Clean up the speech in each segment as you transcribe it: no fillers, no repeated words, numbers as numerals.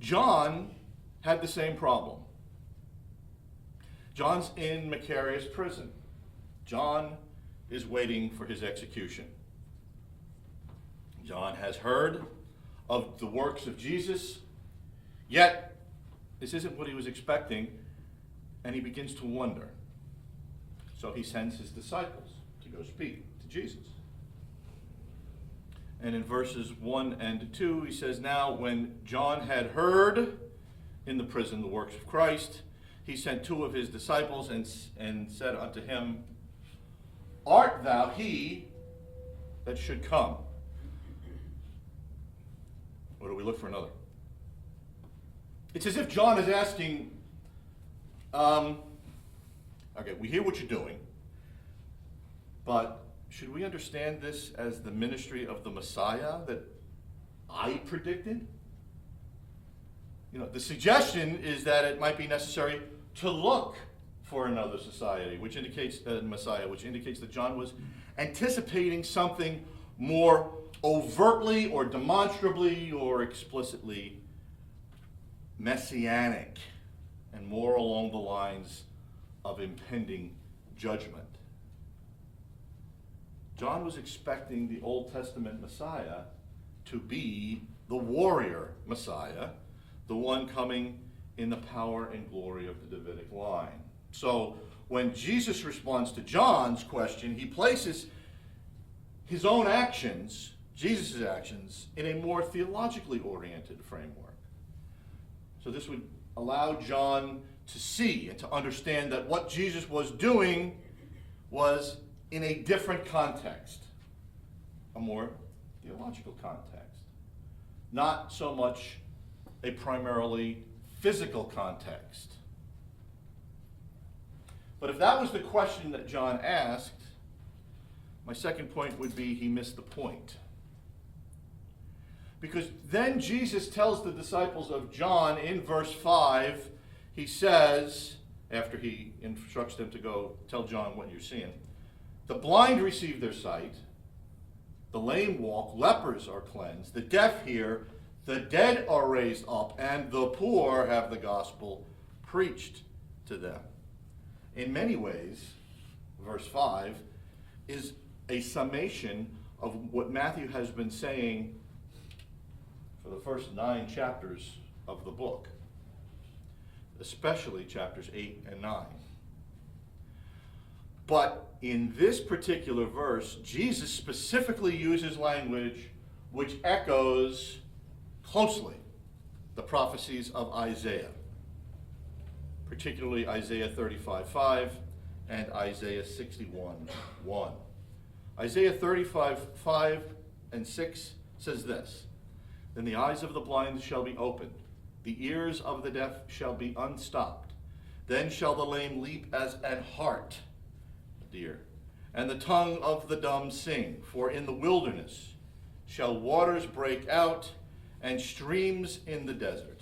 John had the same problem. John's in Macarius prison. John is waiting for his execution. John has heard of the works of Jesus, yet this isn't what he was expecting, and he begins to wonder. So he sends his disciples to go speak to Jesus. And in verses 1 and 2, he says, "Now when John had heard in the prison the works of Christ, he sent 2 of his disciples and said unto him, Art thou he that should come? Or do we look for another?" It's as if John is asking, okay, we hear what you're doing, but should we understand this as the ministry of the Messiah that I predicted? The suggestion is that it might be necessary to look for another society, which indicates Messiah, which indicates that John was anticipating something more overtly or demonstrably or explicitly messianic and more along the lines of impending judgment. John was expecting the Old Testament Messiah to be the warrior Messiah, the one coming in the power and glory of the Davidic line. So when Jesus responds to John's question, he places his own actions, Jesus' actions, in a more theologically oriented framework. So this would allow John to see and to understand that what Jesus was doing was in a different context, a more theological context, not so much a primarily physical context. But if that was the question that John asked, my second point would be he missed the point. Because then Jesus tells the disciples of John in verse 5, he says, after he instructs them to go tell John what you're seeing, "The blind receive their sight, the lame walk, lepers are cleansed, the deaf hear, the dead are raised up, and the poor have the gospel preached to them." In many ways, verse 5 is a summation of what Matthew has been saying for the first 9 chapters of the book, especially chapters 8 and 9. But in this particular verse, Jesus specifically uses language which echoes closely the prophecies of Isaiah, particularly Isaiah 35:5 and Isaiah 61:1. Isaiah 35:5 and 6 says this, "Then the eyes of the blind shall be opened, the ears of the deaf shall be unstopped. Then shall the lame leap as an hart, deer, and the tongue of the dumb sing. For in the wilderness shall waters break out, and streams in the desert."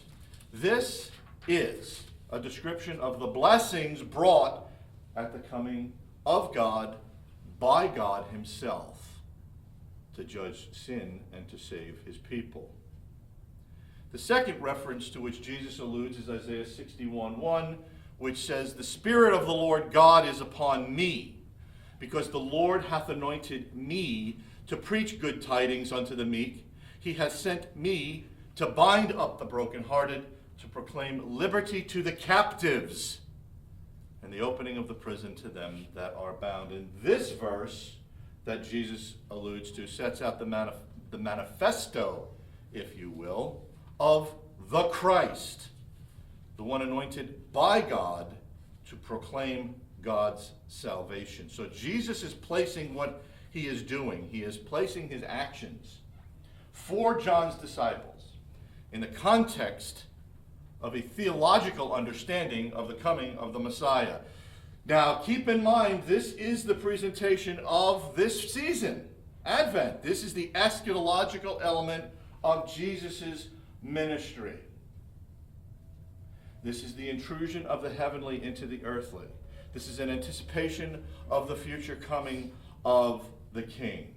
This is a description of the blessings brought at the coming of God by God himself to judge sin and to save his people. The second reference to which Jesus alludes is Isaiah 61:1, which says, "The Spirit of the Lord God is upon me, because the Lord hath anointed me to preach good tidings unto the meek. He has sent me to bind up the brokenhearted, to proclaim liberty to the captives, and the opening of the prison to them that are bound." And this verse that Jesus alludes to sets out the manifesto, if you will, of the Christ, the one anointed by God to proclaim God's salvation. So Jesus is placing what he is doing. He is placing his actions for John's disciples in the context of a theological understanding of the coming of the Messiah. Now, keep in mind, this is the presentation of this season, Advent. This is the eschatological element of Jesus' ministry. This is the intrusion of the heavenly into the earthly. This is an anticipation of the future coming of the King.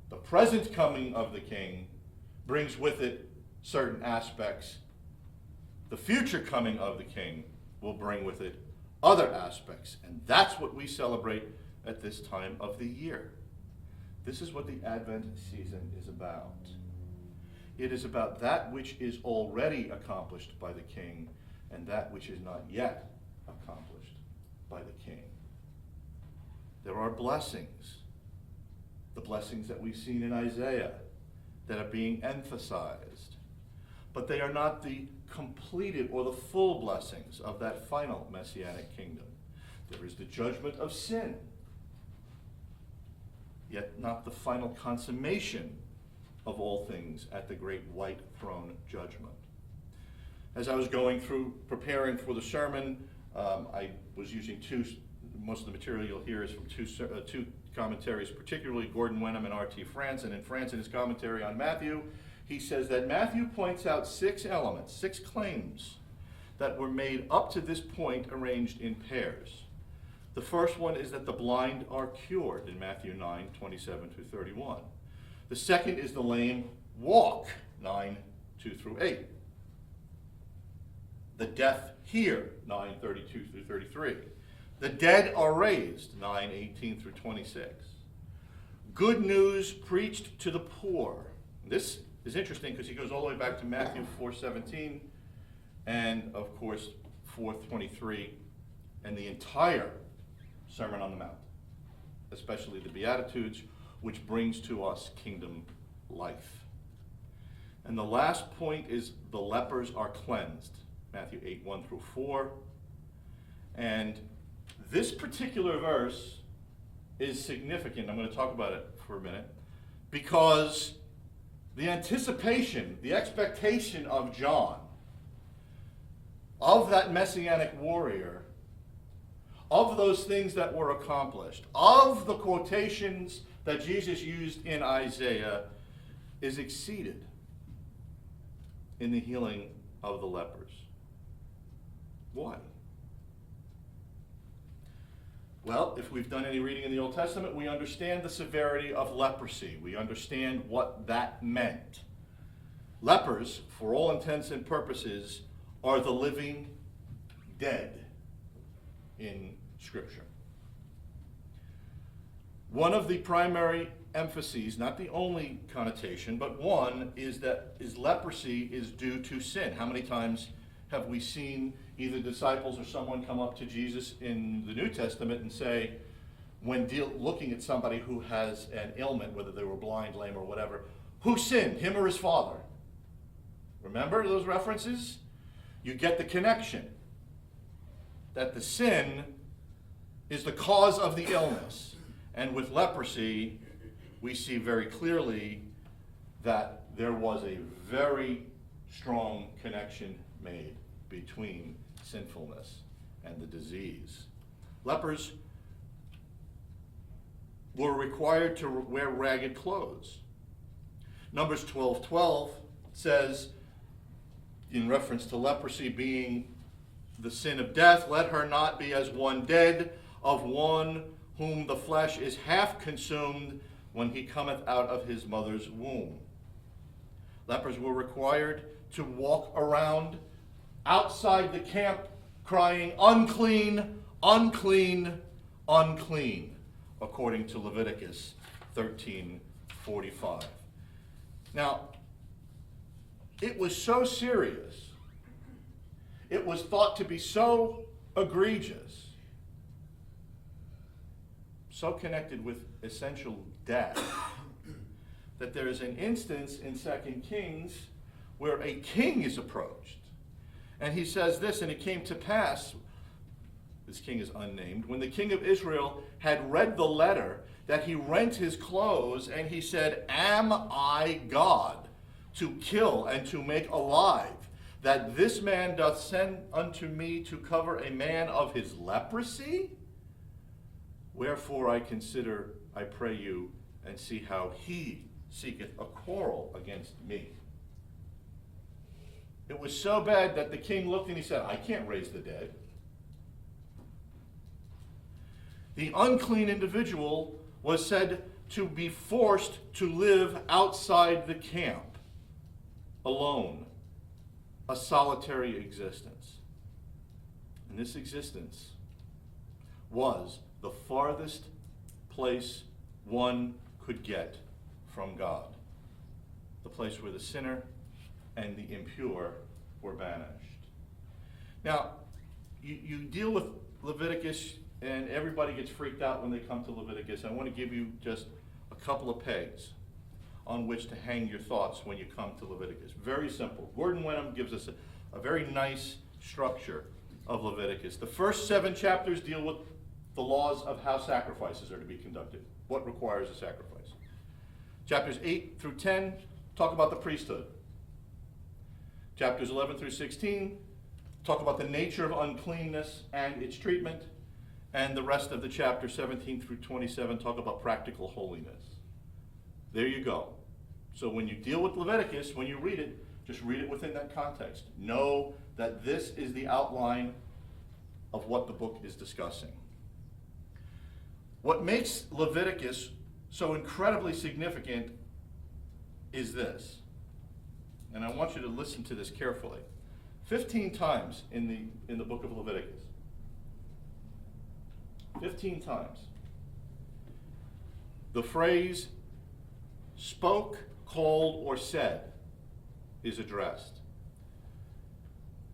The present coming of the King brings with it certain aspects The future coming of the King will bring with it other aspects, and that's what we celebrate at this time of the year. This is what the Advent season is about. It is about that which is already accomplished by the King and that which is not yet accomplished by the King. There are blessings, the blessings that we've seen in Isaiah that are being emphasized, but they are not the completed or the full blessings of that final Messianic kingdom. There is the judgment of sin, yet not the final consummation of all things at the great white throne judgment. As I was going through preparing for the sermon, I was using most of the material you'll hear is from two commentaries, particularly Gordon Wenham and R.T. Franson. And Franson, in his commentary on Matthew, he says that Matthew points out 6 elements, 6 claims that were made up to this point arranged in pairs. The first one is that the blind are cured in Matthew 9:27-31. The second is the lame walk, 9:2-8. The deaf hear, 9:32-33. The dead are raised, 9:18-26. Good news preached to the poor. This is interesting because he goes all the way back to Matthew 4:17 and, of course, 4:23 and the entire Sermon on the Mount, especially the Beatitudes, which brings to us kingdom life. And the last point is the lepers are cleansed, Matthew 8:1-4. And this particular verse is significant. I'm going to talk about it for a minute because the anticipation, the expectation of John, of that messianic warrior, of those things that were accomplished, of the quotations that Jesus used in Isaiah, is exceeded in the healing of the lepers. Why? Well, if we've done any reading in the Old Testament, we understand the severity of leprosy. We understand what that meant. Lepers, for all intents and purposes, are the living dead in Scripture. One of the primary emphases, not the only connotation, but one is that leprosy is due to sin. How many times have we seen either disciples or someone come up to Jesus in the New Testament and say, when looking at somebody who has an ailment, whether they were blind, lame, or whatever, who sinned, him or his father? Remember those references? You get the connection that the sin is the cause of the illness. And with leprosy, we see very clearly that there was a very strong connection made between sinfulness and the disease. Lepers were required to wear ragged clothes. Numbers 12:12 says, in reference to leprosy being the sin of death, let her not be as one dead, of one whom the flesh is half consumed when he cometh out of his mother's womb. Lepers were required to walk around outside the camp crying, unclean, unclean, unclean, according to Leviticus 13:45. Now, it was so serious, it was thought to be so egregious, so connected with essential death, that there is an instance in 2 Kings where a king is approached. And he says this, and it came to pass, this king is unnamed, when the king of Israel had read the letter, that he rent his clothes, and he said, am I God to kill and to make alive, that this man doth send unto me to cover a man of his leprosy? Wherefore I consider, I pray you, and see how he seeketh a quarrel against me. It was so bad that the king looked and he said, I can't raise the dead. The unclean individual was said to be forced to live outside the camp, alone. a solitary existence. And this existence was the farthest place one could get from God. The place where the sinner and the impure were banished. Now, you deal with Leviticus, and everybody gets freaked out when they come to Leviticus. I want to give you just a couple of pegs on which to hang your thoughts when you come to Leviticus. Very simple. Gordon Wenham gives us a very nice structure of Leviticus. The first 7 chapters deal with the laws of how sacrifices are to be conducted, what requires a sacrifice. Chapters 8 through 10 talk about the priesthood. Chapters 11 through 16 talk about the nature of uncleanness and its treatment. And the rest of the chapter 17 through 27 talk about practical holiness. There you go. So when you deal with Leviticus, when you read it, just read it within that context. Know that this is the outline of what the book is discussing. What makes Leviticus so incredibly significant is this. And I want you to listen to this carefully. 15 times in the book of Leviticus. 15 times. The phrase spoke, called, or said is addressed.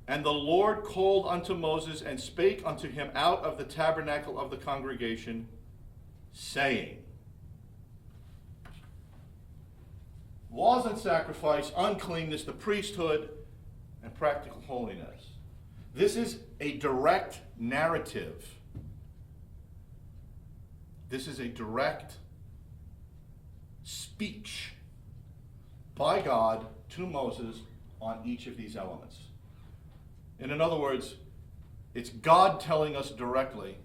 And the Lord called unto Moses and spake unto him out of the tabernacle of the congregation, saying. Laws and sacrifice, uncleanness, the priesthood, and practical holiness. This is a direct narrative. This is a direct speech by God to Moses on each of these elements. And in other words, it's God telling us directly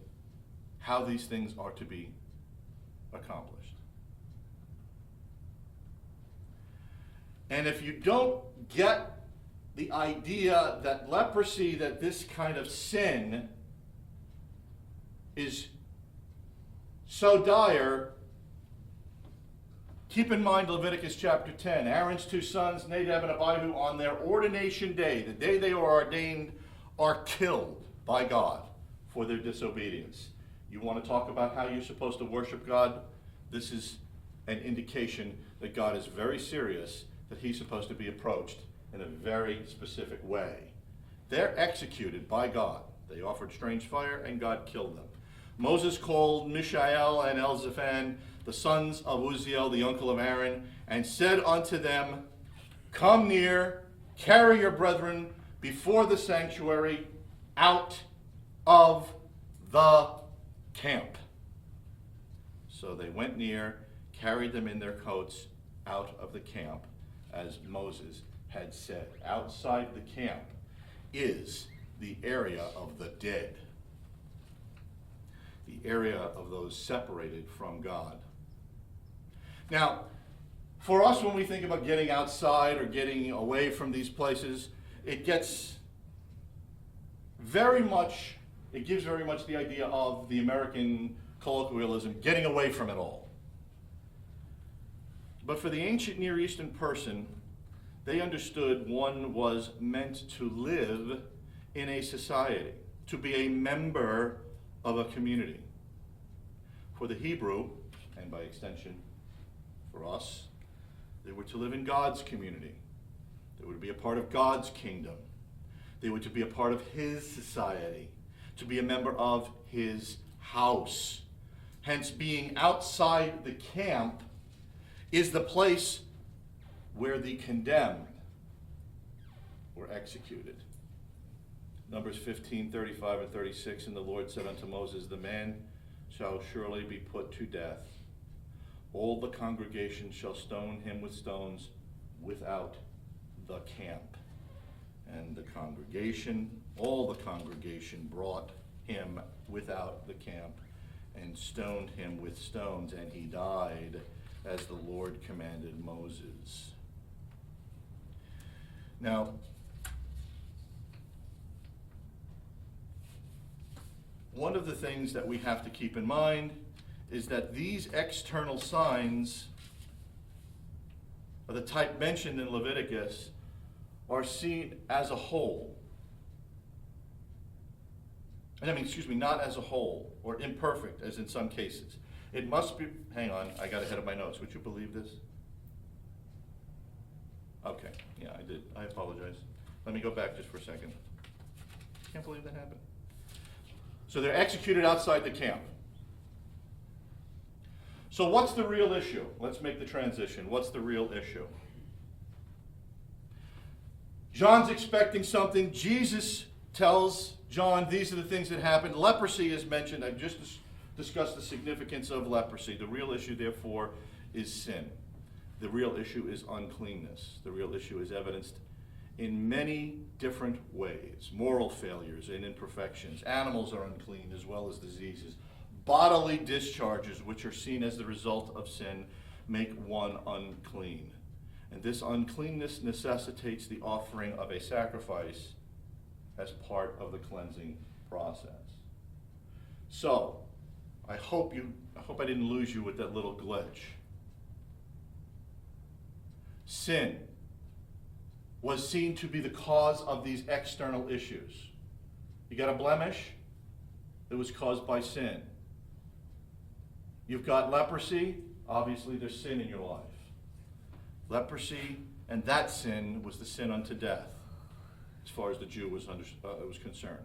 how these things are to be accomplished. And if you don't get the idea that leprosy, that this kind of sin is so dire, keep in mind Leviticus chapter 10. Aaron's 2 sons, Nadab and Abihu, on their ordination day, the day they are ordained, are killed by God for their disobedience. You want to talk about how you're supposed to worship God? This is an indication that God is very serious, that he's supposed to be approached in a very specific way. They're executed by God. They offered strange fire, and God killed them. Moses called Mishael and Elzaphan, the sons of Uzziel, the uncle of Aaron, and said unto them, come near, carry your brethren before the sanctuary out of the camp. So they went near, carried them in their coats out of the camp, as Moses had said. Outside the camp is the area of the dead, the area of those separated from God. Now, for us, when we think about getting outside or getting away from these places, it gives very much the idea of the American colloquialism, getting away from it all. But for the ancient Near Eastern person, they understood one was meant to live in a society, to be a member of a community. For the Hebrew, and by extension for us, they were to live in God's community. They were to be a part of God's kingdom. They were to be a part of his society, to be a member of his house. Hence, being outside the camp is the place where the condemned were executed. Numbers 15, 35 and 36, and the Lord said unto Moses, the man shall surely be put to death. All the congregation shall stone him with stones without the camp. And the congregation, all the congregation, brought him without the camp and stoned him with stones, and he died as the Lord commanded Moses. Now, one of the things that we have to keep in mind is that these external signs of the type mentioned in Leviticus are seen as a whole. Not as a whole, or imperfect, as in some cases. It must be, hang on, I got ahead of my notes. Would you believe this? Okay, yeah, I did. I apologize. Let me go back just for a second. Can't believe that happened. So they're executed outside the camp. So what's the real issue? Let's make the transition. What's the real issue? John's expecting something. Jesus tells John, these are the things that happened. Leprosy is mentioned. I've just discussed the significance of leprosy. The real issue, therefore, is sin. The real issue is uncleanness. The real issue is evidenced in many different ways. Moral failures and imperfections. Animals are unclean as well as diseases. Bodily discharges, which are seen as the result of sin, make one unclean. And this uncleanness necessitates the offering of a sacrifice as part of the cleansing process. So, I hope I didn't lose you with that little glitch. Sin was seen to be the cause of these external issues. You got a blemish? It was caused by sin. You've got leprosy? Obviously there's sin in your life. Leprosy and that sin was the sin unto death, as far as the Jew was concerned.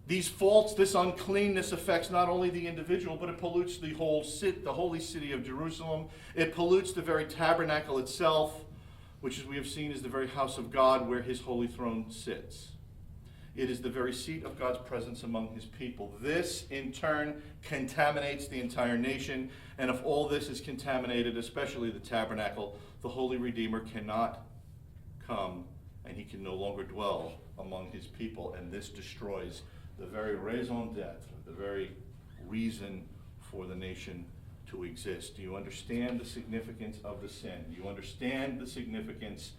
These faults, this uncleanness affects not only the individual, but it pollutes the holy city of Jerusalem. It pollutes the very tabernacle itself, which, as we have seen, is the very house of God where his holy throne sits. It is the very seat of God's presence among his people. This, in turn, contaminates the entire nation. And if all this is contaminated, especially the tabernacle, the Holy Redeemer cannot come, and he can no longer dwell among his people. And this destroys the very raison d'etre, the very reason for the nation to exist. Do you understand the significance of the sin? Do you understand the significance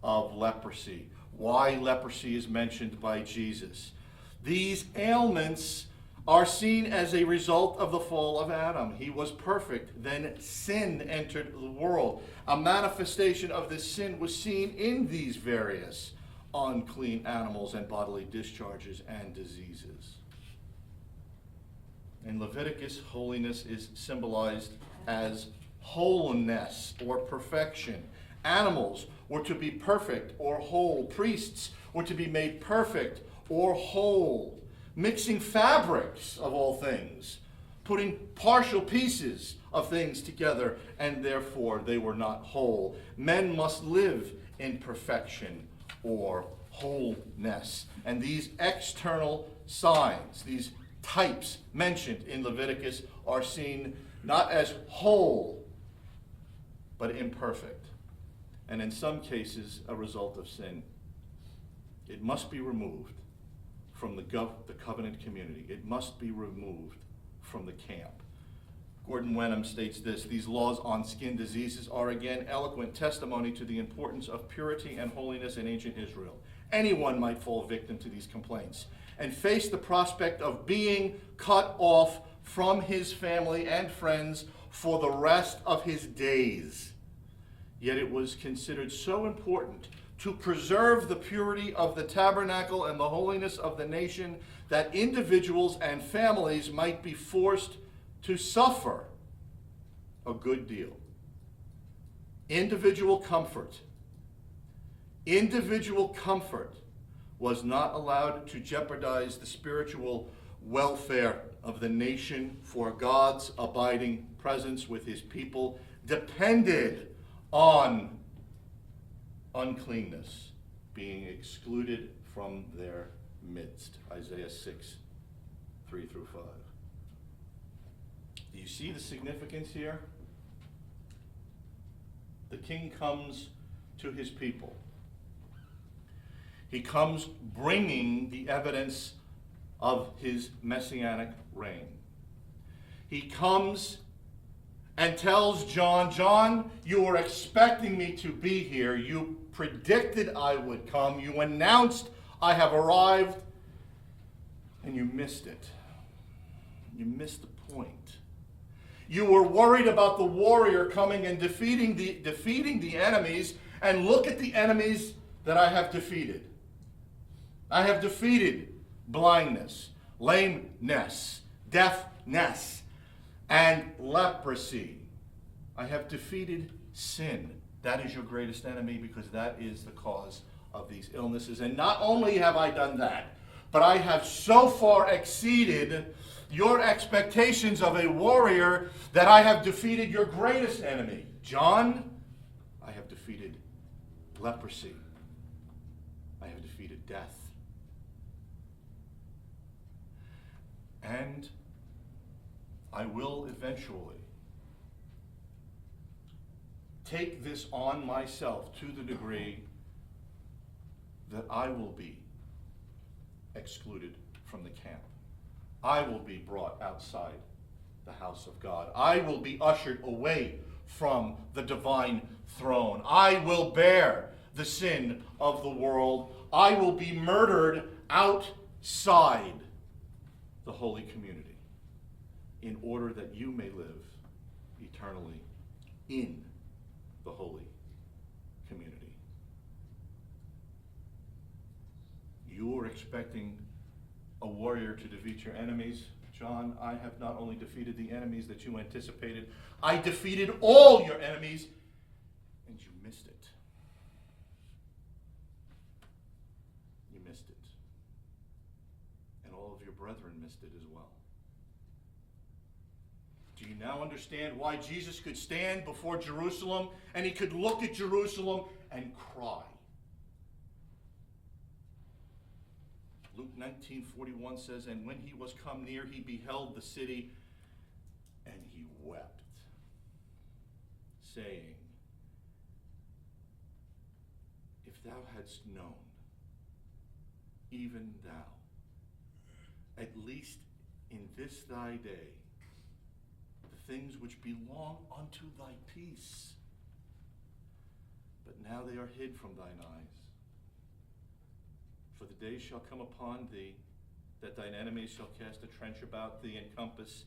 of leprosy? Why leprosy is mentioned by Jesus? These ailments are seen as a result of the fall of Adam. He was perfect. Then sin entered the world. A manifestation of this sin was seen in these various unclean animals and bodily discharges and diseases. In Leviticus, holiness is symbolized as wholeness or perfection. Animals were to be perfect or whole. Priests were to be made perfect or whole. Mixing fabrics of all things, putting partial pieces of things together, and therefore they were not whole. Men must live in perfection or wholeness. And these external signs, these types mentioned in Leviticus, are seen not as whole, but imperfect. And in some cases, a result of sin. It must be removed from the covenant community. It must be removed from the camp. Gordon Wenham states this: these laws on skin diseases are again eloquent testimony to the importance of purity and holiness in ancient Israel. Anyone might fall victim to these complaints and face the prospect of being cut off from his family and friends for the rest of his days. Yet it was considered so important to preserve the purity of the tabernacle and the holiness of the nation that individuals and families might be forced to suffer a good deal. Individual comfort was not allowed to jeopardize the spiritual welfare of the nation, for God's abiding presence with his people depended on uncleanness being excluded from their midst. Isaiah 6, 3 through 5. Do you see the significance here? The king comes to his people. He comes bringing the evidence of his messianic reign. He comes and tells John, John, you were expecting me to be here. You predicted I would come. You announced I have arrived, and you missed it. You missed the point. You were worried about the warrior coming and defeating the enemies, and look at the enemies that I have defeated. I have defeated blindness, lameness, deafness, and leprosy. I have defeated sin. That is your greatest enemy, because that is the cause of these illnesses. And not only have I done that, but I have so far exceeded your expectations of a warrior that I have defeated your greatest enemy. John, I have defeated leprosy. I have defeated death. And I will eventually take this on myself to the degree that I will be excluded from the camp. I will be brought outside the house of God. I will be ushered away from the divine throne. I will bear the sin of the world. I will be murdered outside the holy community in order that you may live eternally in the holy community. You are expecting a warrior to defeat your enemies. John, I have not only defeated the enemies that you anticipated, I defeated all your enemies, and you missed it. You missed it. And all of your brethren missed it as well. Do you now understand why Jesus could stand before Jerusalem and he could look at Jerusalem and cry? Luke 19:41 says, and when he was come near, he beheld the city, and he wept, saying, if thou hadst known, even thou, at least in this thy day, the things which belong unto thy peace, but now they are hid from thine eyes. For the days shall come upon thee, that thine enemies shall cast a trench about thee, and compass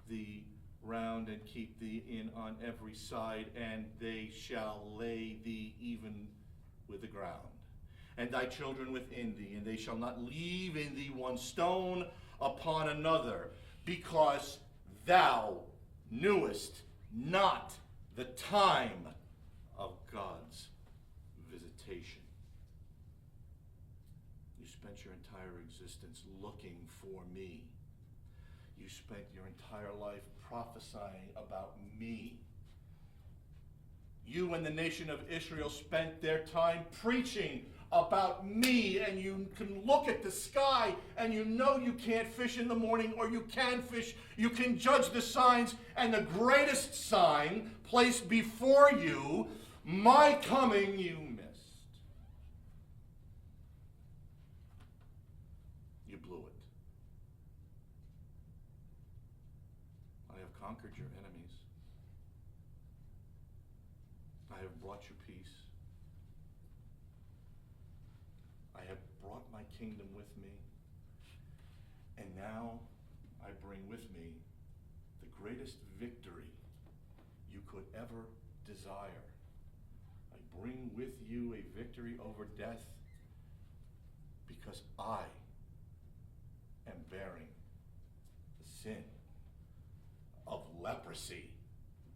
thee round, and keep thee in on every side, and they shall lay thee even with the ground, and thy children within thee, and they shall not leave in thee one stone upon another, because thou knewest not the time of God's visitation. You spent your entire existence looking for me. You spent your entire life prophesying about me. You and the nation of Israel spent their time preaching about me, and you can look at the sky and you know you can't fish in the morning, or you can fish. You can judge the signs, and the greatest sign placed before you, my coming, you missed. You blew it. I have conquered your enemies. I have brought you peace. I have brought my kingdom with me, and now I bring with me the greatest victory you could ever desire. I bring with you a victory over death, because I am bearing the sin of leprosy,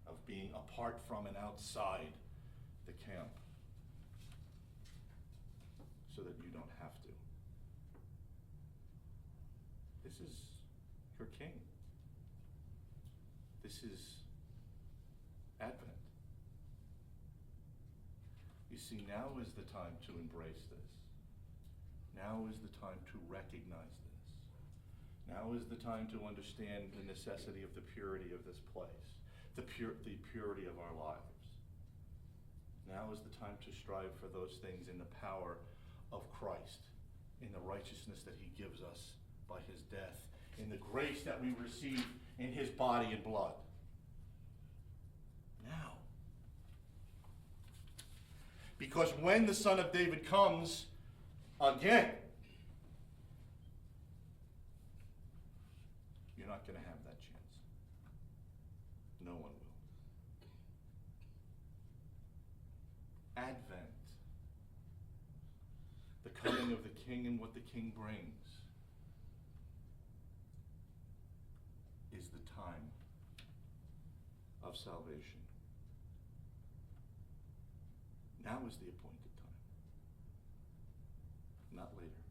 of being apart from and outside the camp, so that you don't have to. This is your king. This is Advent. You see, now is the time to embrace this. Now is the time to recognize this. Now is the time to understand the necessity of the purity of this place, the purity of our lives. Now is the time to strive for those things in the power of Christ, in the righteousness that he gives us by his death, in the grace that we receive in his body and blood. Now. Because when the Son of David comes again, you're not going to have that chance. No one will. Advent coming of the King and what the King brings is the time of salvation. Now is the appointed time, not later.